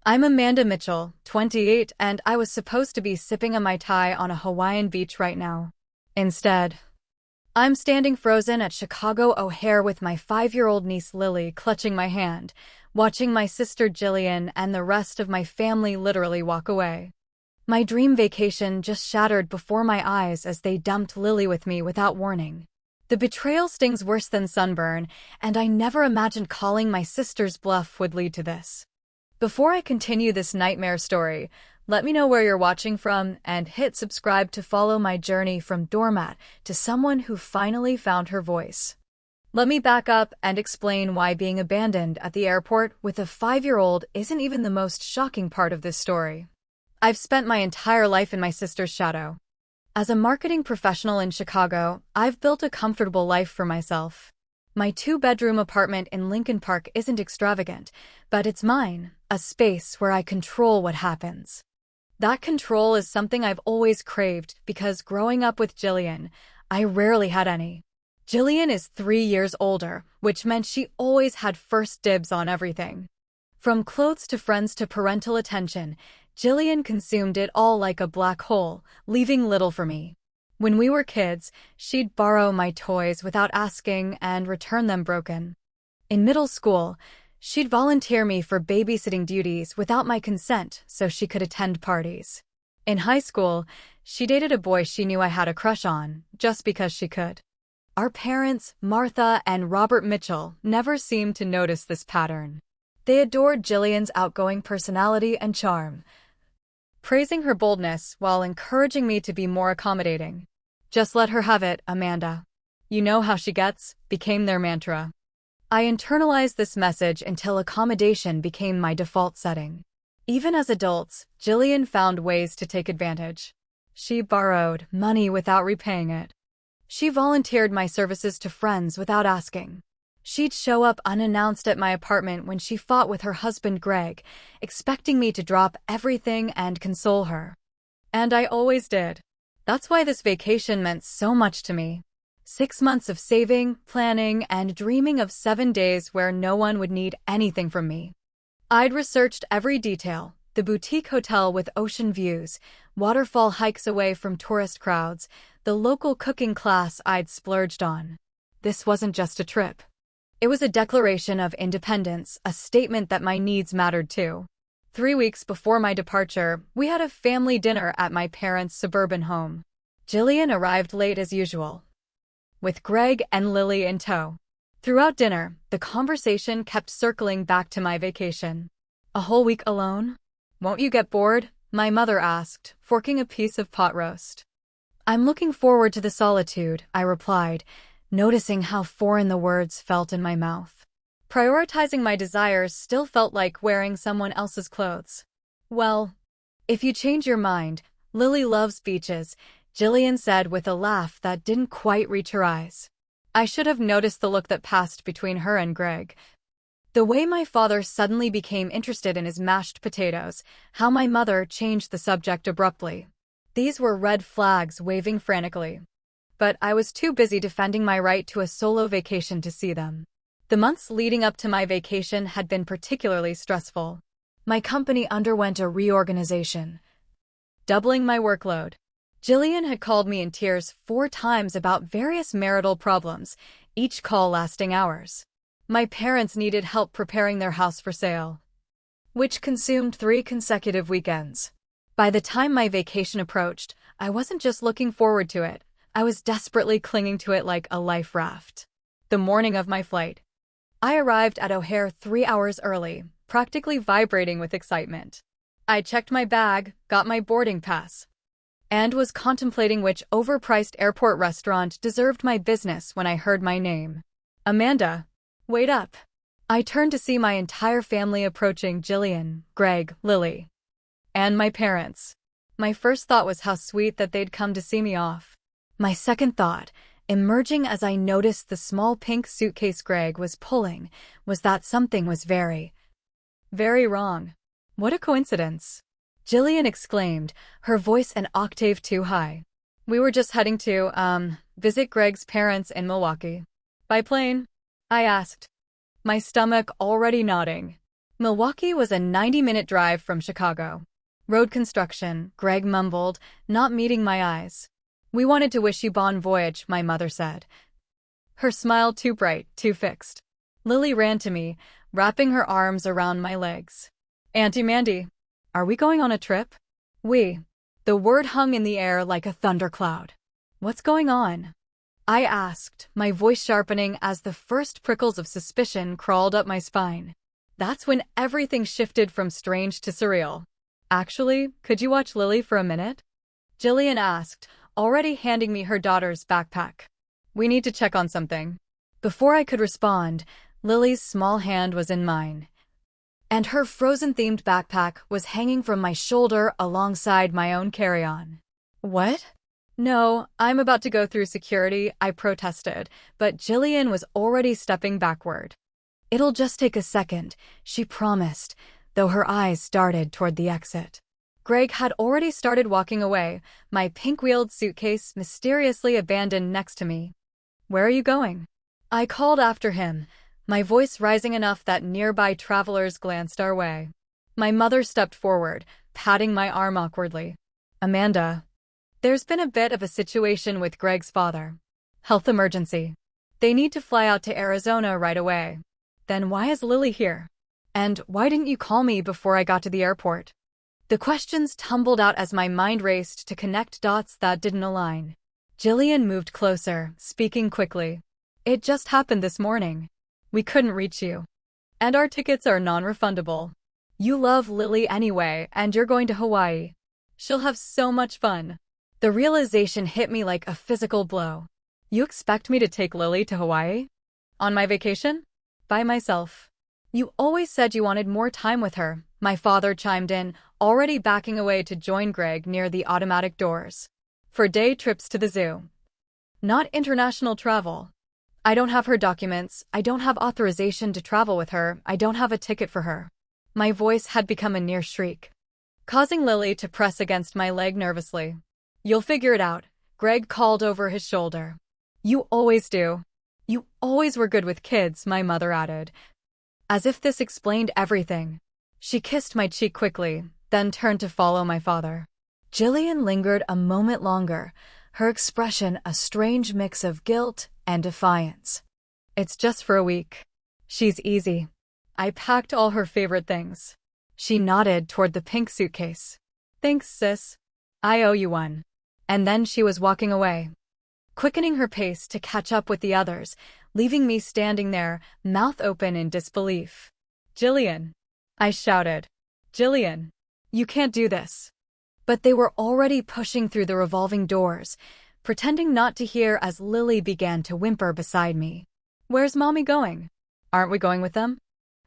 I'm Amanda Mitchell, 28, and I was supposed to be sipping a Mai Tai on a Hawaiian beach right now. Instead, I'm standing frozen at Chicago O'Hare with my 5-year-old niece Lily clutching my hand, watching my sister Jillian and the rest of my family literally walk away. My dream vacation just shattered before my eyes as they dumped Lily with me without warning. The betrayal stings worse than sunburn, and I never imagined calling my sister's bluff would lead to this. Before I continue this nightmare story, let me know where you're watching from and hit subscribe to follow my journey from doormat to someone who finally found her voice. Let me back up and explain why being abandoned at the airport with a 5-year-old isn't even the most shocking part of this story. I've spent my entire life in my sister's shadow. As a marketing professional in Chicago, I've built a comfortable life for myself. My 2-bedroom apartment in Lincoln Park isn't extravagant, but it's mine, a space where I control what happens. That control is something I've always craved because growing up with Jillian, I rarely had any. Jillian is 3 years older, which meant she always had first dibs on everything. From clothes to friends to parental attention, Jillian consumed it all like a black hole, leaving little for me. When we were kids, she'd borrow my toys without asking and return them broken. In middle school, she'd volunteer me for babysitting duties without my consent so she could attend parties. In high school, she dated a boy she knew I had a crush on, just because she could. Our parents, Martha and Robert Mitchell, never seemed to notice this pattern. They adored Jillian's outgoing personality and charm, praising her boldness while encouraging me to be more accommodating. "Just let her have it, Amanda. You know how she gets," became their mantra. I internalized this message until accommodation became my default setting. Even as adults, Jillian found ways to take advantage. She borrowed money without repaying it. She volunteered my services to friends without asking. She'd show up unannounced at my apartment when she fought with her husband Greg, expecting me to drop everything and console her. And I always did. That's why this vacation meant so much to me. 6 months of saving, planning, and dreaming of 7 days where no one would need anything from me. I'd researched every detail: the boutique hotel with ocean views, waterfall hikes away from tourist crowds, the local cooking class I'd splurged on. This wasn't just a trip. It was a declaration of independence, a statement that my needs mattered too. 3 weeks before my departure, we had a family dinner at my parents' suburban home. Jillian arrived late as usual, with Greg and Lily in tow. Throughout dinner, the conversation kept circling back to my vacation. "A whole week alone? Won't you get bored?" my mother asked, forking a piece of pot roast. "I'm looking forward to the solitude," I replied, noticing how foreign the words felt in my mouth. Prioritizing my desires still felt like wearing someone else's clothes. "Well, if you change your mind, Lily loves beaches," Jillian said with a laugh that didn't quite reach her eyes. I should have noticed the look that passed between her and Greg. The way my father suddenly became interested in his mashed potatoes, how my mother changed the subject abruptly. These were red flags waving frantically. But I was too busy defending my right to a solo vacation to see them. The months leading up to my vacation had been particularly stressful. My company underwent a reorganization, doubling my workload. Jillian had called me in tears 4 times about various marital problems, each call lasting hours. My parents needed help preparing their house for sale, which consumed 3 consecutive weekends. By the time my vacation approached, I wasn't just looking forward to it. I was desperately clinging to it like a life raft. The morning of my flight, I arrived at O'Hare 3 hours early, practically vibrating with excitement. I checked my bag, got my boarding pass, and was contemplating which overpriced airport restaurant deserved my business when I heard my name. "Amanda, wait up." I turned to see my entire family approaching: Jillian, Greg, Lily, and my parents. My first thought was how sweet that they'd come to see me off. My second thought, emerging as I noticed the small pink suitcase Greg was pulling, was that something was very, very wrong. "What a coincidence," Jillian exclaimed, her voice an octave too high. "We were just heading to, visit Greg's parents in Milwaukee." "By plane?" I asked, my stomach already nodding. Milwaukee was a 90-minute drive from Chicago. Road construction, Greg mumbled, not meeting my eyes. We wanted to wish you bon voyage, my mother said. Her smile too bright, too fixed. Lily ran to me, wrapping her arms around my legs. Auntie Mandy, are we going on a trip? We. The word hung in the air like a thundercloud. What's going on? I asked, my voice sharpening as the first prickles of suspicion crawled up my spine. That's when everything shifted from strange to surreal. Actually, could you watch Lily for a minute? Jillian asked, already handing me her daughter's backpack. We need to check on something. Before I could respond, Lily's small hand was in mine, and her Frozen-themed backpack was hanging from my shoulder alongside my own carry-on. What? No, I'm about to go through security, I protested, but Jillian was already stepping backward. It'll just take a second, she promised, though her eyes darted toward the exit. Greg had already started walking away, my pink-wheeled suitcase mysteriously abandoned next to me. Where are you going? I called after him, my voice rising enough that nearby travelers glanced our way. My mother stepped forward, patting my arm awkwardly. Amanda, there's been a bit of a situation with Greg's father. Health emergency. They need to fly out to Arizona right away. Then why is Lily here? And why didn't you call me before I got to the airport? The questions tumbled out as my mind raced to connect dots that didn't align. Jillian moved closer, speaking quickly. It just happened this morning. We couldn't reach you. And our tickets are non-refundable. You love Lily anyway, and you're going to Hawaii. She'll have so much fun. The realization hit me like a physical blow. You expect me to take Lily to Hawaii? On my vacation? By myself. You always said you wanted more time with her, my father chimed in, already backing away to join Greg near the automatic doors. For day trips to the zoo. Not international travel. I don't have her documents, I don't have authorization to travel with her, I don't have a ticket for her. My voice had become a near shriek, causing Lily to press against my leg nervously. You'll figure it out, Greg called over his shoulder. You always do. You always were good with kids, my mother added. As if this explained everything. She kissed my cheek quickly, then turned to follow my father. Jillian lingered a moment longer, her expression a strange mix of guilt and defiance. It's just for a week. She's easy. I packed all her favorite things. She nodded toward the pink suitcase. Thanks, sis. I owe you one. And then she was walking away, quickening her pace to catch up with the others, leaving me standing there, mouth open in disbelief. Jillian, I shouted. Jillian, you can't do this. But they were already pushing through the revolving doors, pretending not to hear as Lily began to whimper beside me. Where's Mommy going? Aren't we going with them?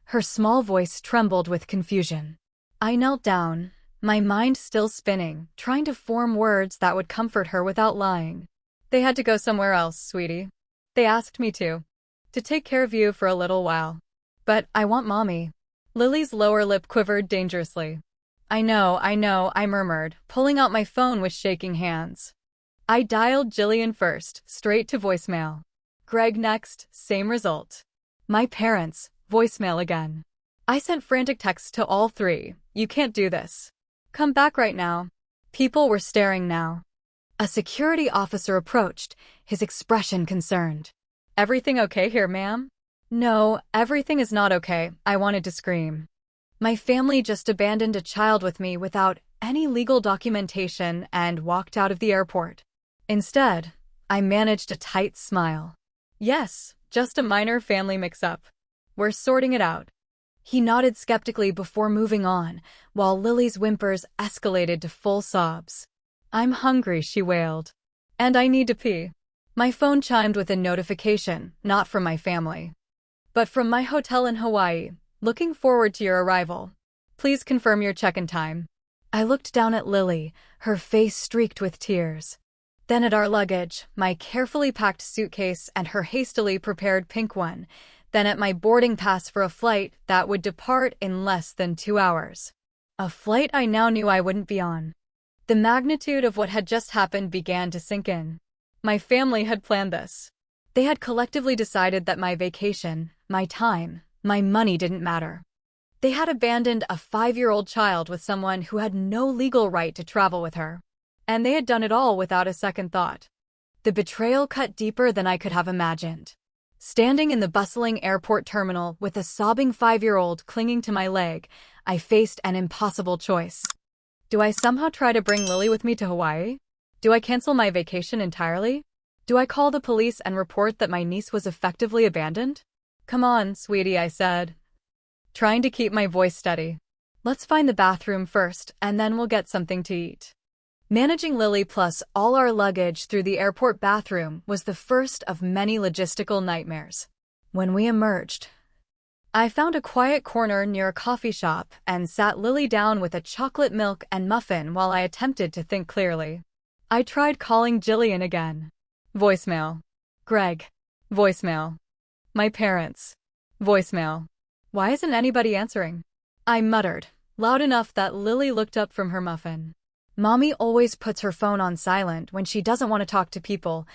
Her small voice trembled with confusion. I knelt down, my mind still spinning, trying to form words that would comfort her without lying. They had to go somewhere else, sweetie. They asked me to take care of you for a little while. But I want Mommy. Lily's lower lip quivered dangerously. I know, I murmured, pulling out my phone with shaking hands. I dialed Jillian first, straight to voicemail. Greg next, same result. My parents, voicemail again. I sent frantic texts to all three. You can't do this. Come back right now. People were staring now. A security officer approached, his expression concerned. Everything okay here, ma'am? No, everything is not okay, I wanted to scream. My family just abandoned a child with me without any legal documentation and walked out of the airport. Instead, I managed a tight smile. Yes, just a minor family mix-up. We're sorting it out. He nodded skeptically before moving on, while Lily's whimpers escalated to full sobs. I'm hungry, she wailed. And I need to pee. My phone chimed with a notification, not from my family, but from my hotel in Hawaii. Looking forward to your arrival. Please confirm your check-in time. I looked down at Lily, her face streaked with tears. Then at our luggage, my carefully packed suitcase and her hastily prepared pink one. Then at my boarding pass for a flight that would depart in less than 2 hours. A flight I now knew I wouldn't be on. The magnitude of what had just happened began to sink in. My family had planned this. They had collectively decided that my vacation, my time, my money didn't matter. They had abandoned a 5-year-old child with someone who had no legal right to travel with her. And they had done it all without a second thought. The betrayal cut deeper than I could have imagined. Standing in the bustling airport terminal with a sobbing 5-year-old clinging to my leg, I faced an impossible choice. Do I somehow try to bring Lily with me to Hawaii? Do I cancel my vacation entirely? Do I call the police and report that my niece was effectively abandoned? Come on, sweetie, I said, trying to keep my voice steady. Let's find the bathroom first, and then we'll get something to eat. Managing Lily plus all our luggage through the airport bathroom was the first of many logistical nightmares. When we emerged, I found a quiet corner near a coffee shop and sat Lily down with a chocolate milk and muffin while I attempted to think clearly. I tried calling Jillian again. Voicemail. Greg. Voicemail. My parents. Voicemail. Why isn't anybody answering? I muttered, loud enough that Lily looked up from her muffin. Mommy always puts her phone on silent when she doesn't want to talk to people,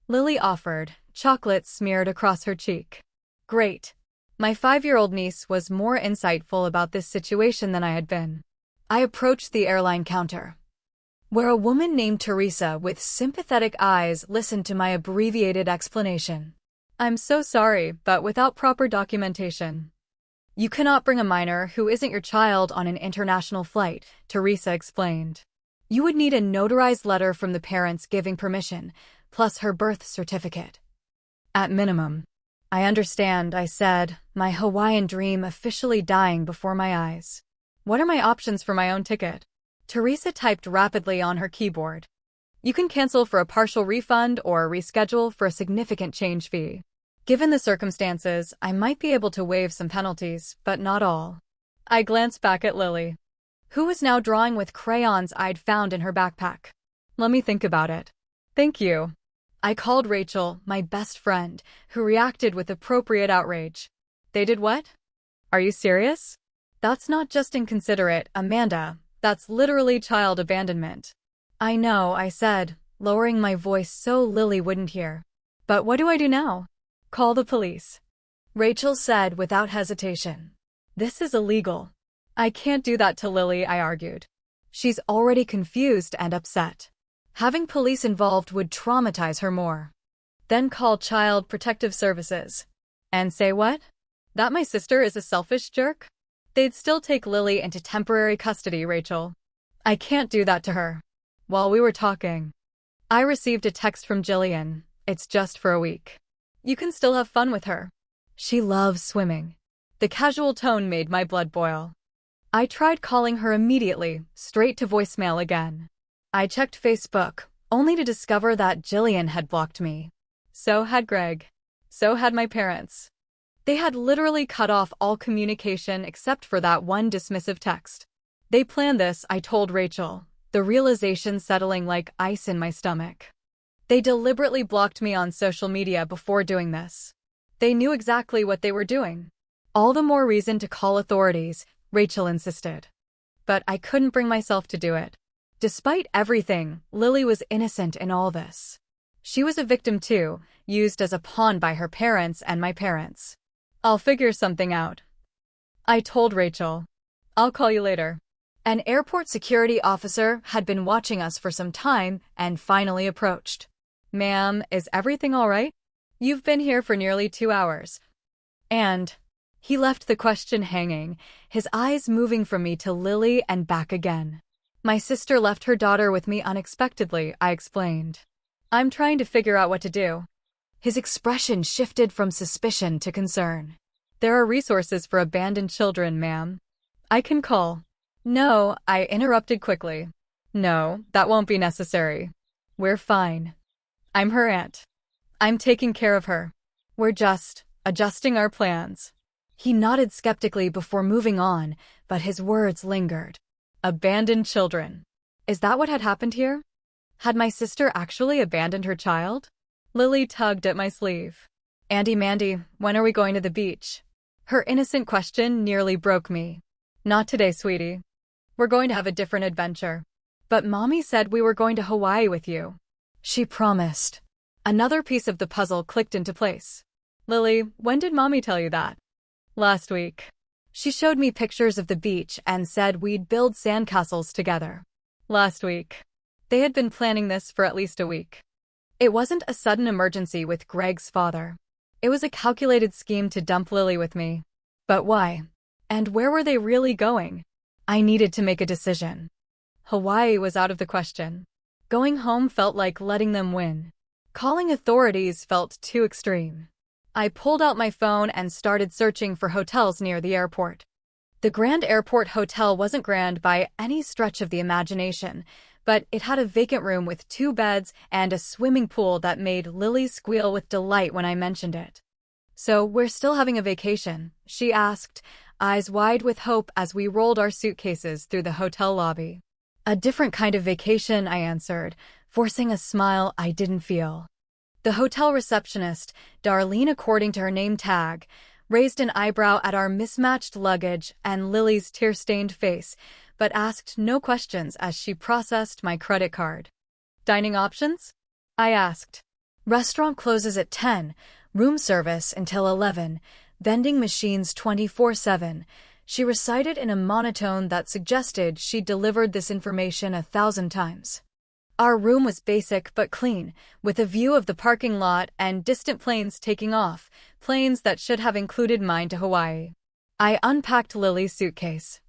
Lily offered, chocolate smeared across her cheek. Great. My 5-year-old niece was more insightful about this situation than I had been. I approached the airline counter, where a woman named Teresa with sympathetic eyes listened to my abbreviated explanation. I'm so sorry, but without proper documentation, you cannot bring a minor who isn't your child on an international flight, Teresa explained. You would need a notarized letter from the parents giving permission, plus her birth certificate. At minimum. I understand, I said, my Hawaiian dream officially dying before my eyes. What are my options for my own ticket? Teresa typed rapidly on her keyboard. You can cancel for a partial refund or reschedule for a significant change fee. Given the circumstances, I might be able to waive some penalties, but not all. I glanced back at Lily, who was now drawing with crayons I'd found in her backpack. Let me think about it. Thank you. I called Rachel, my best friend, who reacted with appropriate outrage. They did what? Are you serious? That's not just inconsiderate, Amanda. That's literally child abandonment. I know, I said, lowering my voice so Lily wouldn't hear. But what do I do now? Call the police. Rachel said without hesitation. This is illegal. I can't do that to Lily, I argued. She's already confused and upset. Having police involved would traumatize her more. Then call Child Protective Services. And say what? That my sister is a selfish jerk? They'd still take Lily into temporary custody, Rachel. I can't do that to her. While we were talking, I received a text from Jillian. It's just for a week. You can still have fun with her. She loves swimming. The casual tone made my blood boil. I tried calling her immediately, straight to voicemail again. I checked Facebook, only to discover that Jillian had blocked me. So had Greg. So had my parents. They had literally cut off all communication except for that one dismissive text. They planned this, I told Rachel, the realization settling like ice in my stomach. They deliberately blocked me on social media before doing this. They knew exactly what they were doing. All the more reason to call authorities, Rachel insisted. But I couldn't bring myself to do it. Despite everything, Lily was innocent in all this. She was a victim too, used as a pawn by her parents and my parents. I'll figure something out. I told Rachel. I'll call you later. An airport security officer had been watching us for some time and finally approached. Ma'am, is everything all right? You've been here for nearly 2 hours. And he left the question hanging, his eyes moving from me to Lily and back again. My sister left her daughter with me unexpectedly, I explained. I'm trying to figure out what to do. His expression shifted from suspicion to concern. There are resources for abandoned children, ma'am. I can call. No, I interrupted quickly. No, that won't be necessary. We're fine. I'm her aunt. I'm taking care of her. We're just adjusting our plans. He nodded skeptically before moving on, but his words lingered. Abandoned children. Is that what had happened here? Had my sister actually abandoned her child? Lily tugged at my sleeve. Mandy, when are we going to the beach? Her innocent question nearly broke me. Not today, sweetie. We're going to have a different adventure. But Mommy said we were going to Hawaii with you. She promised. Another piece of the puzzle clicked into place. Lily, when did Mommy tell you that? Last week. She showed me pictures of the beach and said we'd build sandcastles together. Last week. They had been planning this for at least a week. It wasn't a sudden emergency with Greg's father. It was a calculated scheme to dump Lily with me. But why? And where were they really going? I needed to make a decision. Hawaii was out of the question. Going home felt like letting them win. Calling authorities felt too extreme. I pulled out my phone and started searching for hotels near the airport. The Grand Airport Hotel wasn't grand by any stretch of the imagination, but it had a vacant room with 2 beds and a swimming pool that made Lily squeal with delight when I mentioned it. "So we're still having a vacation?" she asked, eyes wide with hope as we rolled our suitcases through the hotel lobby. "A different kind of vacation," I answered, forcing a smile I didn't feel. The hotel receptionist, Darlene according to her name tag, raised an eyebrow at our mismatched luggage and Lily's tear-stained face, but asked no questions as she processed my credit card. "Dining options?" I asked. "Restaurant closes at 10, room service until 11, vending machines 24/7. She recited in a monotone that suggested she'd delivered this information 1,000 times. Our room was basic but clean, with a view of the parking lot and distant planes taking off, planes that should have included mine to Hawaii. I unpacked Lily's suitcase,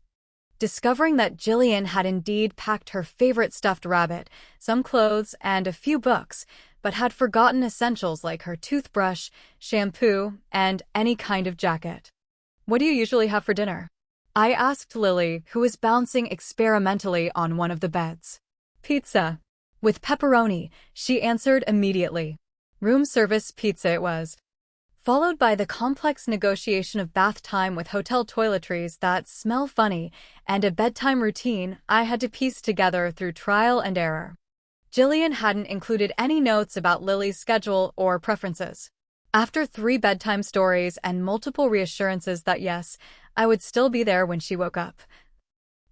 discovering that Jillian had indeed packed her favorite stuffed rabbit, some clothes, and a few books, but had forgotten essentials like her toothbrush, shampoo, and any kind of jacket. "What do you usually have for dinner?" I asked Lily, who was bouncing experimentally on one of the beds. "Pizza. With pepperoni," she answered immediately. Room service pizza it was, followed by the complex negotiation of bath time with hotel toiletries that smell funny and a bedtime routine I had to piece together through trial and error. Jillian hadn't included any notes about Lily's schedule or preferences. After 3 bedtime stories and multiple reassurances that yes, I would still be there when she woke up,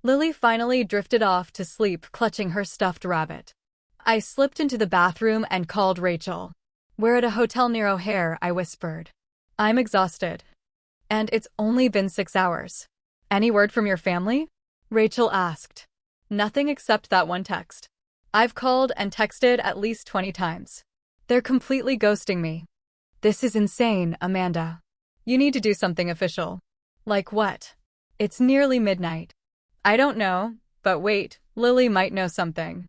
Lily finally drifted off to sleep clutching her stuffed rabbit. I slipped into the bathroom and called Rachel. "We're at a hotel near O'Hare," I whispered. "I'm exhausted. And it's only been 6 hours. Any word from your family?" Rachel asked. "Nothing except that one text. I've called and texted at least 20 times. They're completely ghosting me." "This is insane, Amanda. You need to do something official." "Like what?" "It's nearly midnight." "I don't know, but wait, Lily might know something.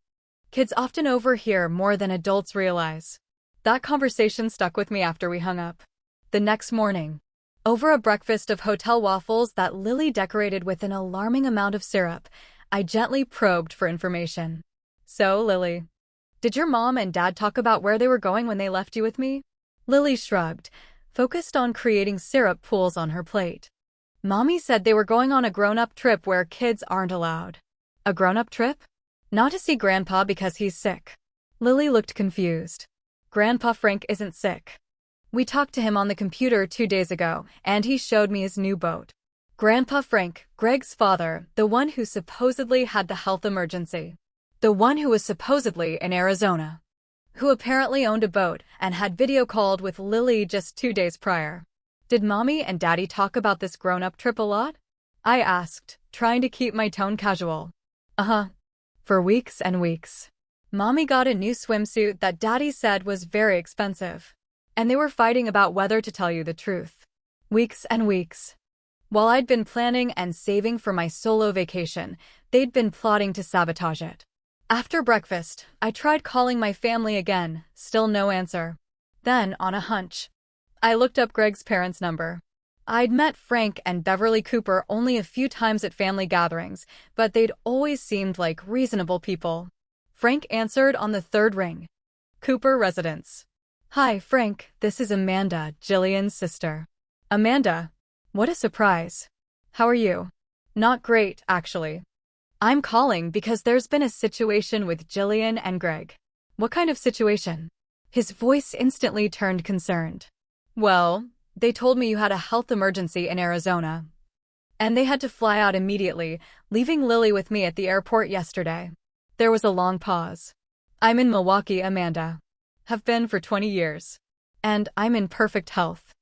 Kids often overhear more than adults realize." That conversation stuck with me after we hung up. The next morning, over a breakfast of hotel waffles that Lily decorated with an alarming amount of syrup, I gently probed for information. "So, Lily, did your mom and dad talk about where they were going when they left you with me?" Lily shrugged, focused on creating syrup pools on her plate. "Mommy said they were going on a grown-up trip where kids aren't allowed." "A grown-up trip? Not to see Grandpa because he's sick?" Lily looked confused. "Grandpa Frank isn't sick. We talked to him on the computer 2 days ago, and he showed me his new boat." Grandpa Frank, Greg's father, the one who supposedly had the health emergency. The one who was supposedly in Arizona. Who apparently owned a boat and had video called with Lily just 2 days prior. "Did Mommy and Daddy talk about this grown-up trip a lot?" I asked, trying to keep my tone casual. "Uh-huh. For weeks and weeks. Mommy got a new swimsuit that Daddy said was very expensive. And they were fighting about whether to tell you the truth. Weeks and weeks. While I'd been planning and saving for my solo vacation, they'd been plotting to sabotage it. After breakfast, I tried calling my family again, still no answer. Then, on a hunch, I looked up Greg's parents' number. I'd met Frank and Beverly Cooper only a few times at family gatherings, but they'd always seemed like reasonable people. Frank answered on the 3rd ring. "Cooper residence." "Hi, Frank, this is Amanda, Jillian's sister." "Amanda? What a surprise. How are you?" "Not great, actually. I'm calling because there's been a situation with Jillian and Greg." "What kind of situation?" His voice instantly turned concerned. "Well, they told me you had a health emergency in Arizona. And they had to fly out immediately, leaving Lily with me at the airport yesterday." There was a long pause. "I'm in Milwaukee, Amanda. Have been for 20 years. And I'm in perfect health."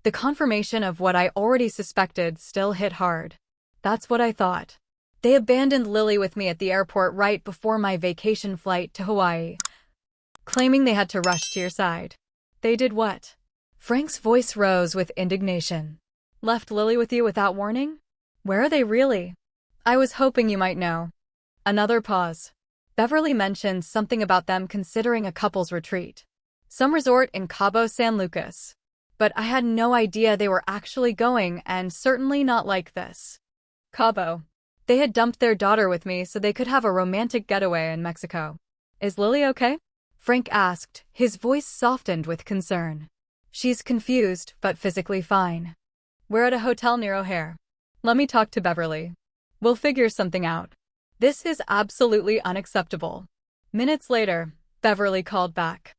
The confirmation of what I already suspected still hit hard. That's what I thought. They abandoned Lily with me at the airport right before my vacation flight to Hawaii, claiming they had to rush to your side. They did what? Frank's voice rose with indignation. Left Lily with you without warning? Where are they really? I was hoping you might know. Another pause. Beverly mentioned something about them considering a couple's retreat. Some resort in Cabo San Lucas. But I had no idea they were actually going, and certainly not like this. Cabo. They had dumped their daughter with me so they could have a romantic getaway in Mexico. Is Lily okay? Frank asked, his voice softened with concern. She's confused, but physically fine. We're at a hotel near O'Hare. Let me talk to Beverly. We'll figure something out. This is absolutely unacceptable. Minutes later, Beverly called back.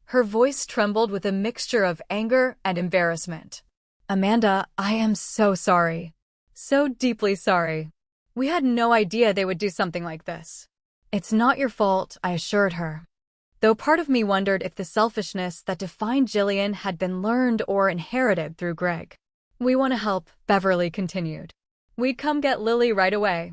Her voice trembled with a mixture of anger and embarrassment. Amanda, I am so sorry. So deeply sorry. We had no idea they would do something like this. It's not your fault, I assured her. Though part of me wondered if the selfishness that defined Jillian had been learned or inherited through Greg. We want to help, Beverly continued. We'd come get Lily right away.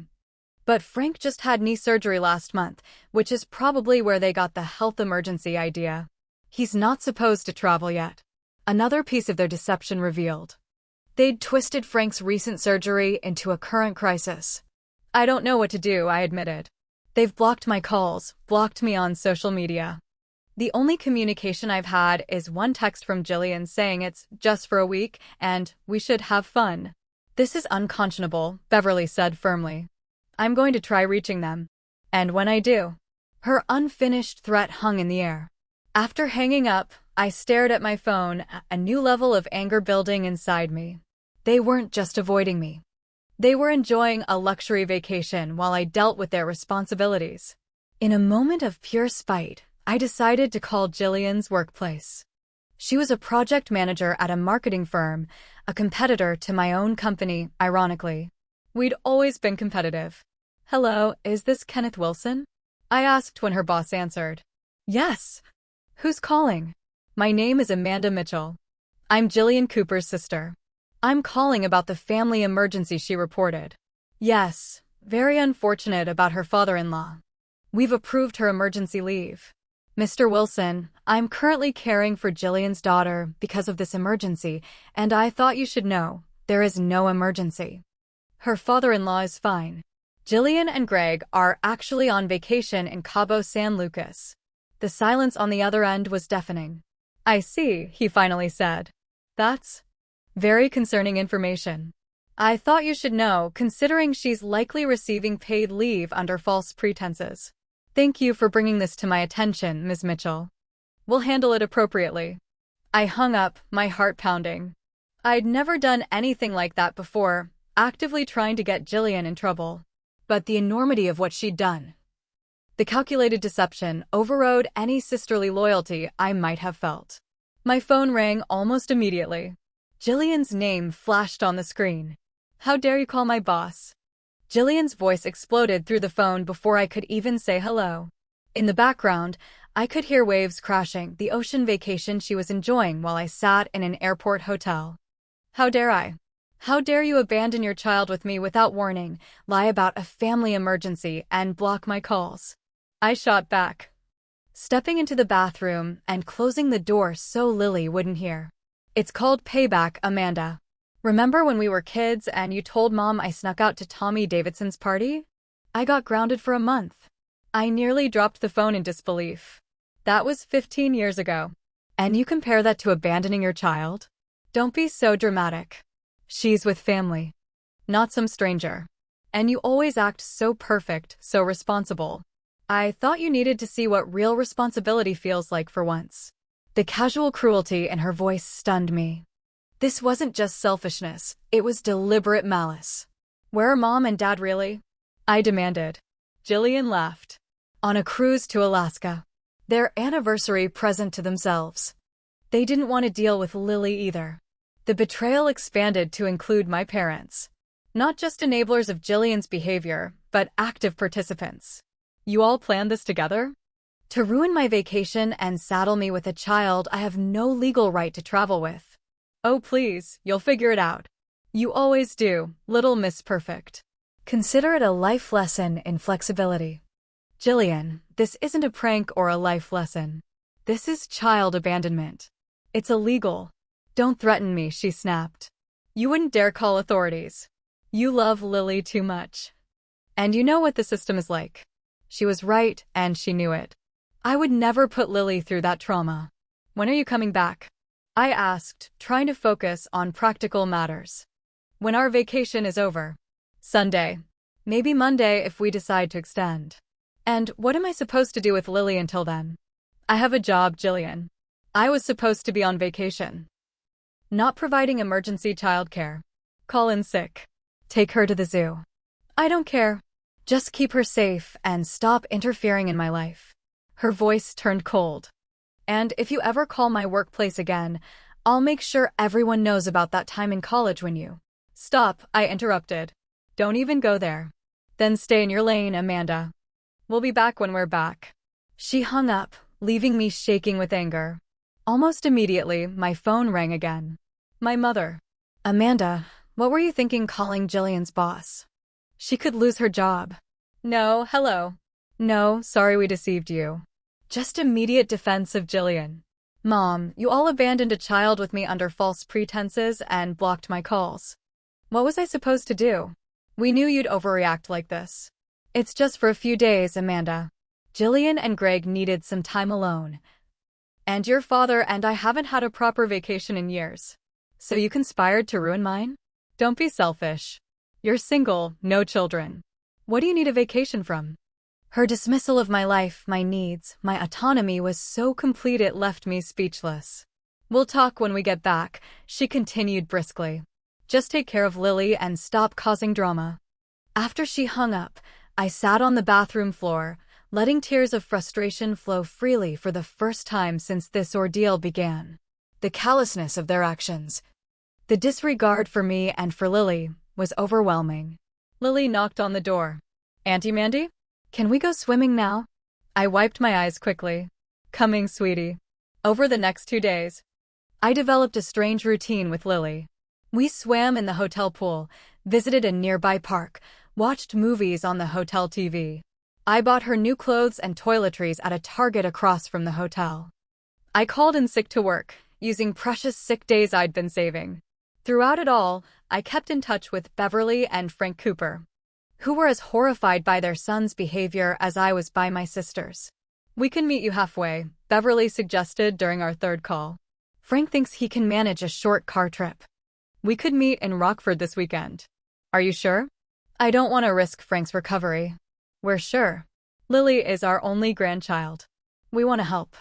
But Frank just had knee surgery last month, which is probably where they got the health emergency idea. He's not supposed to travel yet. Another piece of their deception revealed. They'd twisted Frank's recent surgery into a current crisis. I don't know what to do, I admitted. They've blocked my calls, blocked me on social media. The only communication I've had is one text from Jillian saying it's just for a week and we should have fun. This is unconscionable, Beverly said firmly. I'm going to try reaching them. And when I do. Her unfinished threat hung in the air. After hanging up, I stared at my phone, a new level of anger building inside me. They weren't just avoiding me. They were enjoying a luxury vacation while I dealt with their responsibilities. In a moment of pure spite, I decided to call Jillian's workplace. She was a project manager at a marketing firm, a competitor to my own company, ironically. We'd always been competitive. Hello, is this Kenneth Wilson? I asked when her boss answered. Yes. Who's calling? My name is Amanda Mitchell. I'm Jillian Cooper's sister. I'm calling about the family emergency she reported. Yes, very unfortunate about her father-in-law. We've approved her emergency leave. Mr. Wilson, I'm currently caring for Jillian's daughter because of this emergency, and I thought you should know, there is no emergency. Her father-in-law is fine. Jillian and Greg are actually on vacation in Cabo San Lucas. The silence on the other end was deafening. I see, he finally said. That's very concerning information. I thought you should know, considering she's likely receiving paid leave under false pretenses. Thank you for bringing this to my attention, Ms. Mitchell. We'll handle it appropriately. I hung up, my heart pounding. I'd never done anything like that before, actively trying to get Jillian in trouble. But the enormity of what she'd done. The calculated deception overrode any sisterly loyalty I might have felt. My phone rang almost immediately. Jillian's name flashed on the screen. How dare you call my boss? Jillian's voice exploded through the phone before I could even say hello. In the background, I could hear waves crashing, the ocean vacation she was enjoying while I sat in an airport hotel. How dare I? How dare you abandon your child with me without warning, lie about a family emergency, and block my calls? I shot back, stepping into the bathroom and closing the door so Lily wouldn't hear. It's called payback, Amanda. Remember when we were kids and you told Mom I snuck out to Tommy Davidson's party? I got grounded for a month. I nearly dropped the phone in disbelief. That was 15 years ago. And you compare that to abandoning your child? Don't be so dramatic. She's with family, not some stranger. And you always act so perfect, so responsible. I thought you needed to see what real responsibility feels like for once. The casual cruelty in her voice stunned me. This wasn't just selfishness, it was deliberate malice. Where are Mom and Dad really? I demanded. Jillian laughed. On a cruise to Alaska. Their anniversary present to themselves. They didn't want to deal with Lily either. The betrayal expanded to include my parents. Not just enablers of Jillian's behavior, but active participants. You all planned this together? To ruin my vacation and saddle me with a child I have no legal right to travel with. Oh please, you'll figure it out. You always do, little Miss Perfect. Consider it a life lesson in flexibility. Jillian, this isn't a prank or a life lesson. This is child abandonment. It's illegal. Don't threaten me, she snapped. You wouldn't dare call authorities. You love Lily too much. And you know what the system is like. She was right, and she knew it. I would never put Lily through that trauma. When are you coming back? I asked, trying to focus on practical matters. When our vacation is over. Sunday. Maybe Monday if we decide to extend. And what am I supposed to do with Lily until then? I have a job, Jillian. I was supposed to be on vacation. Not providing emergency childcare. Call in sick. Take her to the zoo. I don't care. Just keep her safe and stop interfering in my life. Her voice turned cold. And if you ever call my workplace again, I'll make sure everyone knows about that time in college when you... Stop, I interrupted. Don't even go there. Then stay in your lane, Amanda. We'll be back when we're back. She hung up, leaving me shaking with anger. Almost immediately, my phone rang again. My mother. Amanda, what were you thinking calling Jillian's boss? She could lose her job. No, hello. No, sorry we deceived you. Just immediate defense of Jillian. Mom, you all abandoned a child with me under false pretenses and blocked my calls. What was I supposed to do? We knew you'd overreact like this. It's just for a few days, Amanda. Jillian and Greg needed some time alone. And your father and I haven't had a proper vacation in years. So you conspired to ruin mine? Don't be selfish. You're single, no children. What do you need a vacation from? Her dismissal of my life, my needs, my autonomy was so complete it left me speechless. We'll talk when we get back, she continued briskly. Just take care of Lily and stop causing drama. After she hung up, I sat on the bathroom floor, letting tears of frustration flow freely for the first time since this ordeal began. The callousness of their actions, the disregard for me and for Lily, was overwhelming. Lily knocked on the door. Auntie Mandy? Can we go swimming now? I wiped my eyes quickly. Coming, sweetie. Over the next 2 days. I developed a strange routine with Lily. We swam in the hotel pool, visited a nearby park, watched movies on the hotel TV. I bought her new clothes and toiletries at a Target across from the hotel. I called in sick to work, using precious sick days I'd been saving. Throughout it all, I kept in touch with Beverly and Frank Cooper, who were as horrified by their son's behavior as I was by my sister's. We can meet you halfway, Beverly suggested during our third call. Frank thinks he can manage a short car trip. We could meet in Rockford this weekend. Are you sure? I don't want to risk Frank's recovery. We're sure. Lily is our only grandchild. We want to help.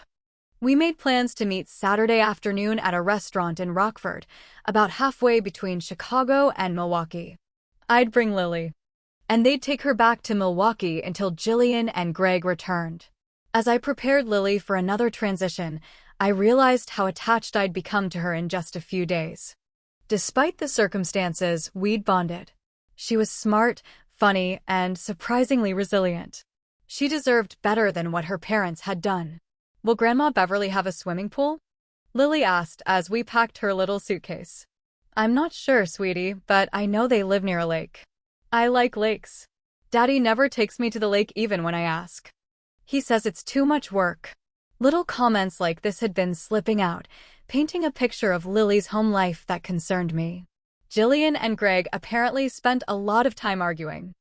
We made plans to meet Saturday afternoon at a restaurant in Rockford, about halfway between Chicago and Milwaukee. I'd bring Lily, and they'd take her back to Milwaukee until Jillian and Greg returned. As I prepared Lily for another transition, I realized how attached I'd become to her in just a few days. Despite the circumstances, we'd bonded. She was smart, funny, and surprisingly resilient. She deserved better than what her parents had done. Will Grandma Beverly have a swimming pool? Lily asked as we packed her little suitcase. I'm not sure, sweetie, but I know they live near a lake. I like lakes. Daddy never takes me to the lake even when I ask. He says it's too much work. Little comments like this had been slipping out, painting a picture of Lily's home life that concerned me. Jillian and Greg apparently spent a lot of time arguing.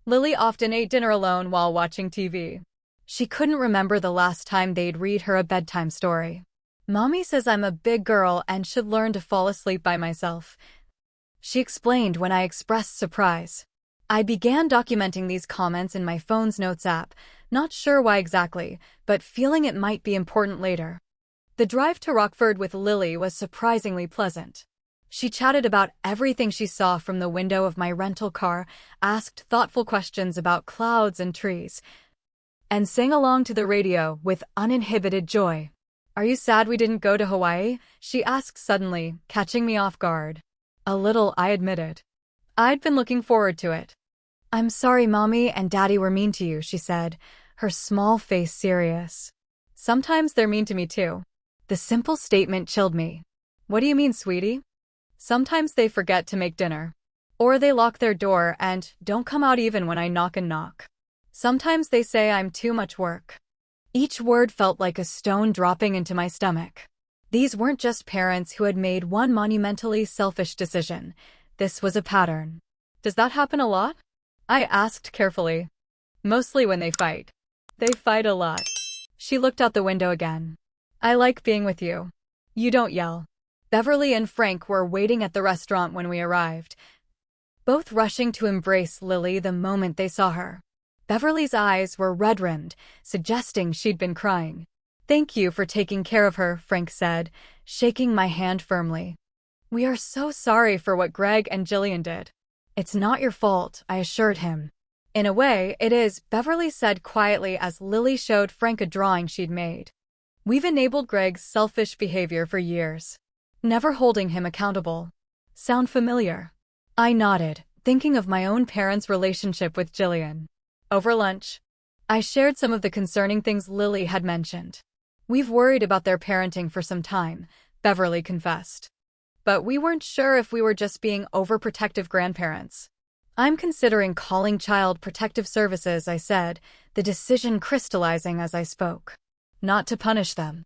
Lily often ate dinner alone while watching TV. She couldn't remember the last time they'd read her a bedtime story. Mommy says I'm a big girl and should learn to fall asleep by myself, she explained when I expressed surprise. I began documenting these comments in my phone's notes app, not sure why exactly, but feeling it might be important later. The drive to Rockford with Lily was surprisingly pleasant. She chatted about everything she saw from the window of my rental car, asked thoughtful questions about clouds and trees, and sang along to the radio with uninhibited joy. Are you sad we didn't go to Hawaii? She asked suddenly, catching me off guard. A little, I admitted. I'd been looking forward to it. I'm sorry Mommy and Daddy were mean to you, she said, her small face serious. Sometimes they're mean to me too. The simple statement chilled me. What do you mean, sweetie? Sometimes they forget to make dinner. Or they lock their door and don't come out even when I knock and knock. Sometimes they say I'm too much work. Each word felt like a stone dropping into my stomach. These weren't just parents who had made one monumentally selfish decision. This was a pattern. Does that happen a lot? I asked carefully. Mostly when they fight. They fight a lot. She looked out the window again. I like being with you. You don't yell. Beverly and Frank were waiting at the restaurant when we arrived, both rushing to embrace Lily the moment they saw her. Beverly's eyes were red-rimmed, suggesting she'd been crying. Thank you for taking care of her, Frank said, shaking my hand firmly. We are so sorry for what Greg and Jillian did. It's not your fault, I assured him. In a way, it is, Beverly said quietly as Lily showed Frank a drawing she'd made. We've enabled Greg's selfish behavior for years, never holding him accountable. Sound familiar? I nodded, thinking of my own parents' relationship with Jillian. Over lunch, I shared some of the concerning things Lily had mentioned. We've worried about their parenting for some time, Beverly confessed. But we weren't sure if we were just being overprotective grandparents. I'm considering calling Child Protective Services, I said, the decision crystallizing as I spoke. Not to punish them,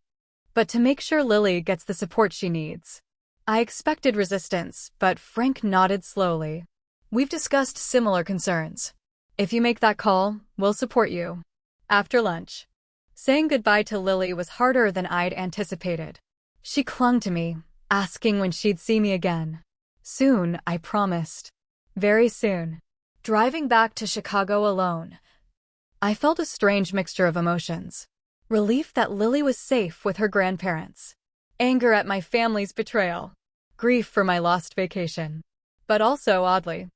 but to make sure Lily gets the support she needs. I expected resistance, but Frank nodded slowly. We've discussed similar concerns. If you make that call, we'll support you. After lunch, saying goodbye to Lily was harder than I'd anticipated. She clung to me, asking when she'd see me again. Soon, I promised. Very soon. Driving back to Chicago alone, I felt a strange mixture of emotions. Relief that Lily was safe with her grandparents. Anger at my family's betrayal. Grief for my lost vacation. But also, oddly,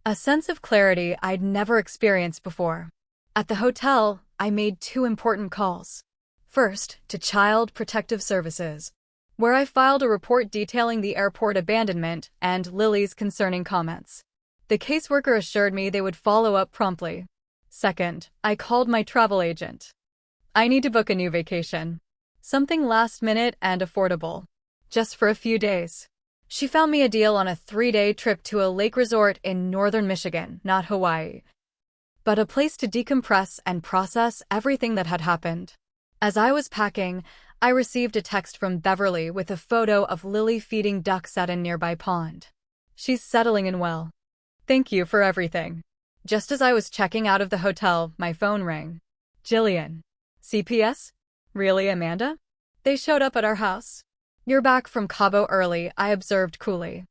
a sense of clarity I'd never experienced before. At the hotel, I made 2 important calls. First, to Child Protective Services, where I filed a report detailing the airport abandonment and Lily's concerning comments. The caseworker assured me they would follow up promptly. Second, I called my travel agent. I need to book a new vacation. Something last minute and affordable. Just for a few days. She found me a deal on a 3-day trip to a lake resort in northern Michigan, not Hawaii, but a place to decompress and process everything that had happened. As I was packing, I received a text from Beverly with a photo of Lily feeding ducks at a nearby pond. She's settling in well. Thank you for everything. Just as I was checking out of the hotel, my phone rang. Jillian. CPS? Really, Amanda? They showed up at our house. You're back from Cabo early, I observed coolly.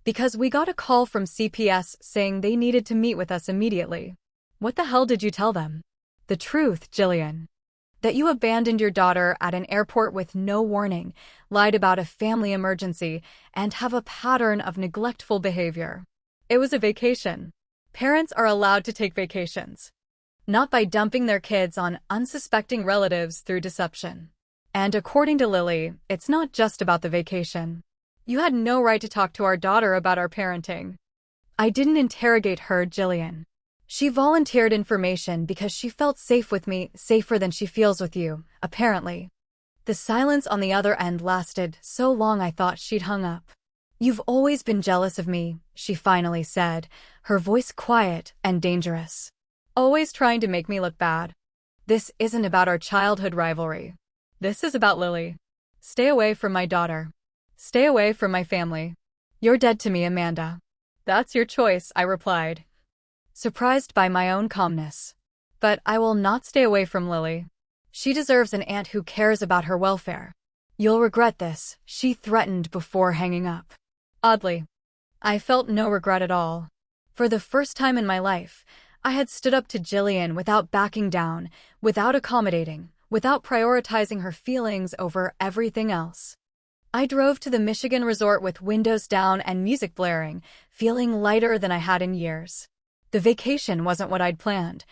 Because we got a call from CPS saying they needed to meet with us immediately. What the hell did you tell them? The truth, Jillian. That you abandoned your daughter at an airport with no warning, lied about a family emergency, and have a pattern of neglectful behavior. It was a vacation. Parents are allowed to take vacations. Not by dumping their kids on unsuspecting relatives through deception. And according to Lily, it's not just about the vacation. You had no right to talk to our daughter about our parenting. I didn't interrogate her, Jillian. She volunteered information because she felt safe with me, safer than she feels with you, apparently. The silence on the other end lasted so long I thought she'd hung up. You've always been jealous of me, she finally said, her voice quiet and dangerous. Always trying to make me look bad. This isn't about our childhood rivalry. This is about Lily. Stay away from my daughter. Stay away from my family. You're dead to me, Amanda. That's your choice, I replied, surprised by my own calmness. But I will not stay away from Lily. She deserves an aunt who cares about her welfare. You'll regret this, she threatened before hanging up. Oddly, I felt no regret at all. For the first time in my life, I had stood up to Jillian without backing down, without accommodating, without prioritizing her feelings over everything else. I drove to the Michigan resort with windows down and music blaring, feeling lighter than I had in years. The vacation wasn't what I'd planned,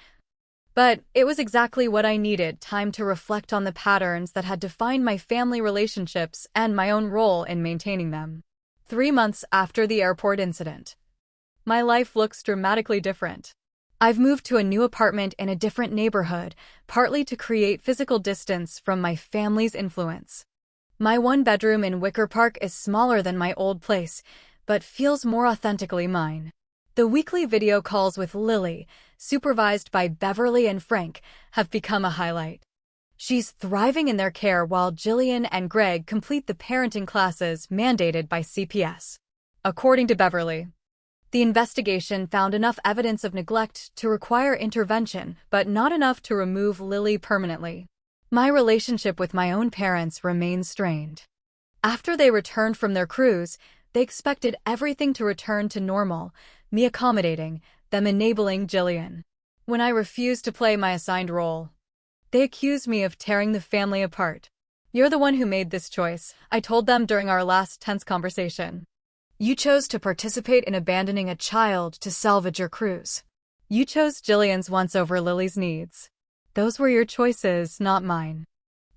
but it was exactly what I needed, time to reflect on the patterns that had defined my family relationships and my own role in maintaining them. 3 months after the airport incident, my life looks dramatically different. I've moved to a new apartment in a different neighborhood, partly to create physical distance from my family's influence. My one bedroom in Wicker Park is smaller than my old place, but feels more authentically mine. The weekly video calls with Lily, supervised by Beverly and Frank, have become a highlight. She's thriving in their care while Jillian and Greg complete the parenting classes mandated by CPS. According to Beverly, the investigation found enough evidence of neglect to require intervention, but not enough to remove Lily permanently. My relationship with my own parents remains strained. After they returned from their cruise, they expected everything to return to normal, me accommodating, them enabling Jillian. When I refused to play my assigned role, they accused me of tearing the family apart. "You're the one who made this choice," I told them during our last tense conversation. "You chose to participate in abandoning a child to salvage your cruise. You chose Jillian's wants over Lily's needs. Those were your choices, not mine."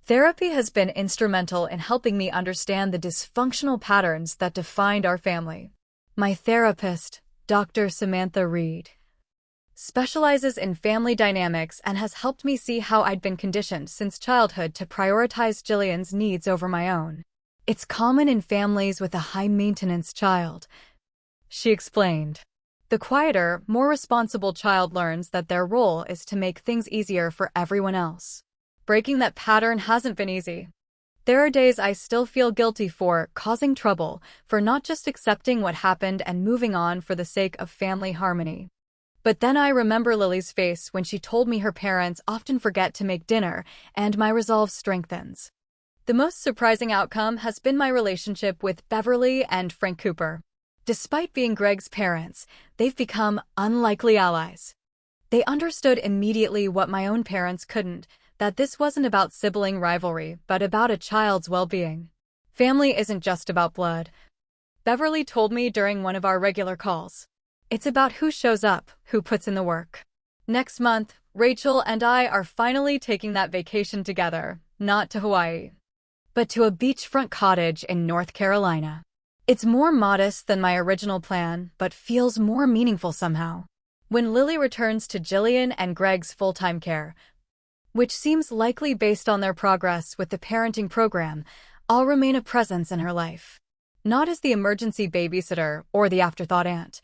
Therapy has been instrumental in helping me understand the dysfunctional patterns that defined our family. My therapist, Dr. Samantha Reed, specializes in family dynamics and has helped me see how I'd been conditioned since childhood to prioritize Jillian's needs over my own. "It's common in families with a high-maintenance child," she explained. "The quieter, more responsible child learns that their role is to make things easier for everyone else. Breaking that pattern hasn't been easy. There are days I still feel guilty for causing trouble, for not just accepting what happened and moving on for the sake of family harmony. But then I remember Lily's face when she told me her parents often forget to make dinner, and my resolve strengthens." The most surprising outcome has been my relationship with Beverly and Frank Cooper. Despite being Greg's parents, they've become unlikely allies. They understood immediately what my own parents couldn't, that this wasn't about sibling rivalry, but about a child's well-being. "Family isn't just about blood," Beverly told me during one of our regular calls. "It's about who shows up, who puts in the work." Next month, Rachel and I are finally taking that vacation together, not to Hawaii, but to a beachfront cottage in North Carolina. It's more modest than my original plan, but feels more meaningful somehow. When Lily returns to Jillian and Greg's full-time care, which seems likely based on their progress with the parenting program, I'll remain a presence in her life. Not as the emergency babysitter or the afterthought aunt,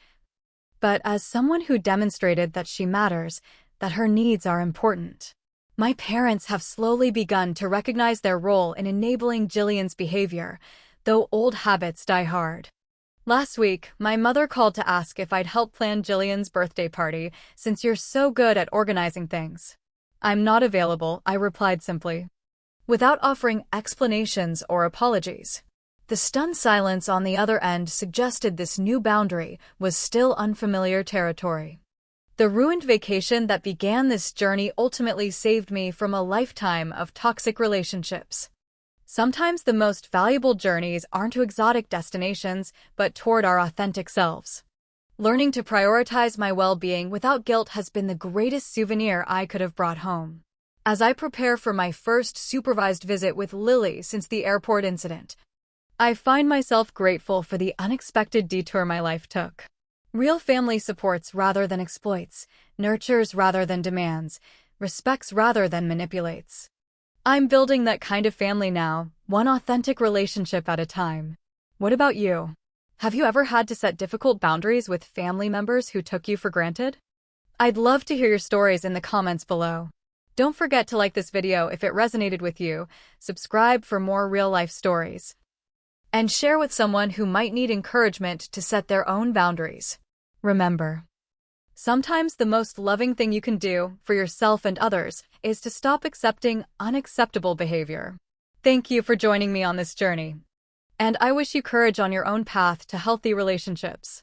but as someone who demonstrated that she matters, that her needs are important. My parents have slowly begun to recognize their role in enabling Jillian's behavior, though old habits die hard. Last week, my mother called to ask if I'd help plan Jillian's birthday party, since you're so good at organizing things. "I'm not available," I replied simply, without offering explanations or apologies. The stunned silence on the other end suggested this new boundary was still unfamiliar territory. The ruined vacation that began this journey ultimately saved me from a lifetime of toxic relationships. Sometimes the most valuable journeys aren't to exotic destinations, but toward our authentic selves. Learning to prioritize my well-being without guilt has been the greatest souvenir I could have brought home. As I prepare for my first supervised visit with Lily since the airport incident, I find myself grateful for the unexpected detour my life took. Real family supports rather than exploits, nurtures rather than demands, respects rather than manipulates. I'm building that kind of family now, one authentic relationship at a time. What about you? Have you ever had to set difficult boundaries with family members who took you for granted? I'd love to hear your stories in the comments below. Don't forget to like this video if it resonated with you, subscribe for more real-life stories, and share with someone who might need encouragement to set their own boundaries. Remember, sometimes the most loving thing you can do for yourself and others is to stop accepting unacceptable behavior. Thank you for joining me on this journey, and I wish you courage on your own path to healthy relationships.